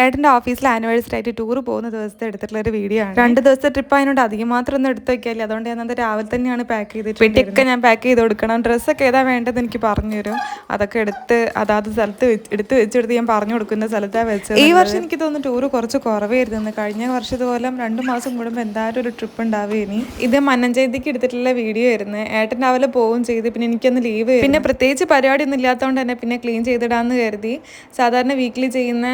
ഏട്ടൻ്റെ ഓഫീസിൽ ആനിവേഴ്സറി ആയിട്ട് ടൂർ പോകുന്ന ദിവസത്തെ എടുത്തിട്ടുള്ള ഒരു വീഡിയോ ആണ്. 2 ദിവസത്തെ ട്രിപ്പ് ആയതുകൊണ്ട് അധികം മാത്രം ഒന്നും എടുത്ത് വെക്കാല്ലേ, അതുകൊണ്ട് ഞാൻ അത് രാവിലെ തന്നെയാണ് പാക്ക് ചെയ്തിട്ട് പെട്ടിയൊക്കെ ഞാൻ പാക്ക് ചെയ്ത് കൊടുക്കണം. ഡ്രസ്സൊക്കെ ഏതാ വേണ്ടത് എനിക്ക് പറഞ്ഞു തരും. അതൊക്കെ എടുത്ത് അതാത് സ്ഥലത്ത് എടുത്ത് ഞാൻ പറഞ്ഞു കൊടുക്കുന്ന സ്ഥലത്താണ് വെച്ചത്. ഈ വർഷം എനിക്ക് തോന്നുന്നു ടൂർ കുറച്ച് കുറവായിരുന്നു. കഴിഞ്ഞ വർഷത്തുപോലെ 2 മാസം കൂടുമ്പോൾ എന്തായാലും ഒരു ട്രിപ്പ് ഉണ്ടാവുകയിനി. ഇത് മന്നഞ്ചേതിക്ക് എടുത്തിട്ടുള്ള വീഡിയോ ആയിരുന്നു. ഏട്ടൻ രാവിലെ പോവുകയും ചെയ്ത്, പിന്നെ എനിക്കൊന്ന് ലീവ്, പിന്നെ പ്രത്യേകിച്ച് പരിപാടി ഒന്നും ഇല്ലാത്തതുകൊണ്ട് തന്നെ പിന്നെ ക്ലീൻ ചെയ്തിടാന്ന് കരുതി. സാധാരണ വീക്കിലി ചെയ്യുന്ന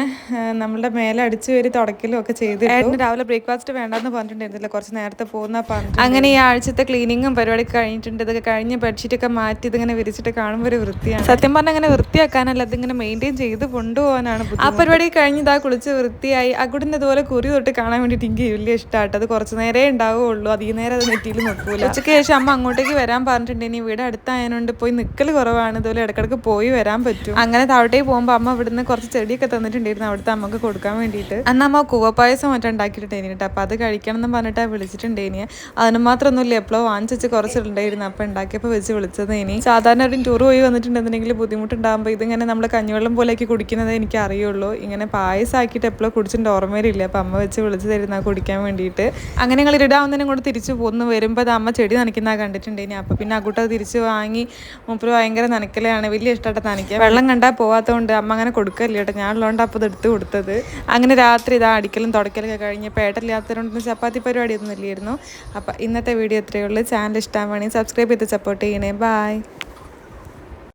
നമ്മളുടെ മേലെ അടിച്ചു വരി തുടക്കലും ഒക്കെ ചെയ്ത്. ഏട്ടന് രാവിലെ ബ്രേക്ക്ഫാസ്റ്റ് വേണ്ടെന്ന് പറഞ്ഞിട്ടുണ്ടായിരുന്നില്ല, കുറച്ച് നേരത്തെ പോകുന്ന പറഞ്ഞു. അങ്ങനെ ഈ ആഴ്ചത്തെ ക്ലീനിങ്ങും പരിപാടിയൊക്കെ കഴിഞ്ഞിട്ടുണ്ട്. ഇതൊക്കെ കഴിഞ്ഞ് ബെഡ്ഷീറ്റൊക്കെ മാറ്റി ഇതിങ്ങനെ വിരിച്ചിട്ട് കാണുമ്പോൾ ഒരു വൃത്തിയാണ്. സത്യം പറഞ്ഞാൽ അങ്ങനെ വൃത്തിയാക്കാനല്ല, അതിങ്ങനെ മെയിൻറ്റെയിൻ ചെയ്ത് കൊണ്ടുപോകാനാണ്. ആ പരിപാടി കഴിഞ്ഞ് ഇതാ കുളിച്ച് വൃത്തിയായി. അകുടിൻ്റെ ഇതുപോലെ കുറി തൊട്ട് കാണാൻ വേണ്ടിയിട്ട് എനിക്ക് വലിയ ഇഷ്ടമായിട്ട്. അത് കുറച്ച് നേരമേ ഉണ്ടാവുകയുള്ളൂ, അധികം നേരം അത് നെറ്റിയിൽ നിൽക്കൂല. ഉച്ചയ്ക്ക് ശേഷം അമ്മ അങ്ങോട്ടേക്ക് വരാൻ പറഞ്ഞിട്ടുണ്ട്. ഇനി ഇവിടെ അടുത്തായതുകൊണ്ട് പോയി നിൽക്കൽ കുറവാണ്, ഇതുപോലെ ഇടയ്ക്കിടയ്ക്ക് പോയി വരാൻ പറ്റും. അങ്ങനെ താഴോട്ടേക്ക് പോകുമ്പോൾ അമ്മ ഇവിടുന്ന് കുറച്ച് ചെടിയൊക്കെ തന്നിട്ടുണ്ടായിരുന്നു അവിടുത്തെ അമ്മക്ക് കൊടുക്കാൻ വേണ്ടിയിട്ട്. അന്ന് അമ്മ കൂവപ്പായസം മറ്റും ഉണ്ടാക്കിയിട്ടുണ്ടായിരുന്നു കേട്ടോ. അപ്പോൾ അത് കഴിക്കണം എന്ന് പറഞ്ഞിട്ടാണ് വിളിച്ചിട്ടുണ്ടായിനി. അതിന് മാത്രമൊന്നുമില്ല, എപ്പോഴും വാങ്ങിച്ച് കുറച്ചുണ്ടായിരുന്നു. അപ്പോൾ ഉണ്ടാക്കിയപ്പോൾ വെച്ച് വിളിച്ചത്. ഇനി സാധാരണ ഒരു ടൂർ പോയി വന്നിട്ടുണ്ടെന്നുണ്ടെങ്കിൽ ബുദ്ധിമുട്ടുണ്ടാകുമ്പോൾ ഇതിങ്ങനെ നമ്മൾ കഞ്ഞിവെള്ളം പോലെയൊക്കെ കുടിക്കുന്നത് എനിക്ക് അറിയുള്ളൂ. ഇങ്ങനെ പായസം ആക്കിയിട്ട് എപ്പോഴും കുടിച്ചിട്ട് ഓർമ്മയിലില്ല. അപ്പോൾ അമ്മ വെച്ച് വിളിച്ച് തരുന്ന കുടിക്കാൻ വേണ്ടിയിട്ട്. അങ്ങനെ ഞങ്ങൾ ഇടാവുന്നതിനും കൂടെ തിരിച്ചു പോന്ന് വരുമ്പോൾ അത് അമ്മ ചെടി നനയ്ക്കുന്ന കണ്ടിട്ടുണ്ടായിനി. അപ്പോൾ പിന്നെ അങ്ങോട്ട് തിരിച്ച് വാങ്ങി. മൂപ്പര് ഭയങ്കര നനയ്ക്കലാണ്, വലിയ ഇഷ്ടമായിട്ട് നനയ്ക്കുക. വെള്ളം കണ്ടാൽ പോകാത്തതുകൊണ്ട് അമ്മ അങ്ങനെ കൊടുക്കല്ല കേട്ടോ. ഞാനുള്ളതുകൊണ്ട് അപ്പോൾ ഇത് എടുത്ത് കൊടുത്തത്. അങ്ങനെ രാത്രി ഇതാ അടിക്കലും തുടക്കലൊക്കെ കഴിഞ്ഞ് പേട്ടല്ലാത്തതുകൊണ്ട് ചപ്പാത്തി പരിപാടിയൊന്നും ഇല്ലായിരുന്നു. അപ്പോൾ ഇന്നത്തെ വീഡിയോ ഇത്രയേ ഉള്ളൂ. ചാനൽ ഇഷ്ടമാണെങ്കിൽ സബ്സ്ക്രൈബ് ചെയ്ത് സപ്പോർട്ട് ചെയ്യണേ. ബൈ.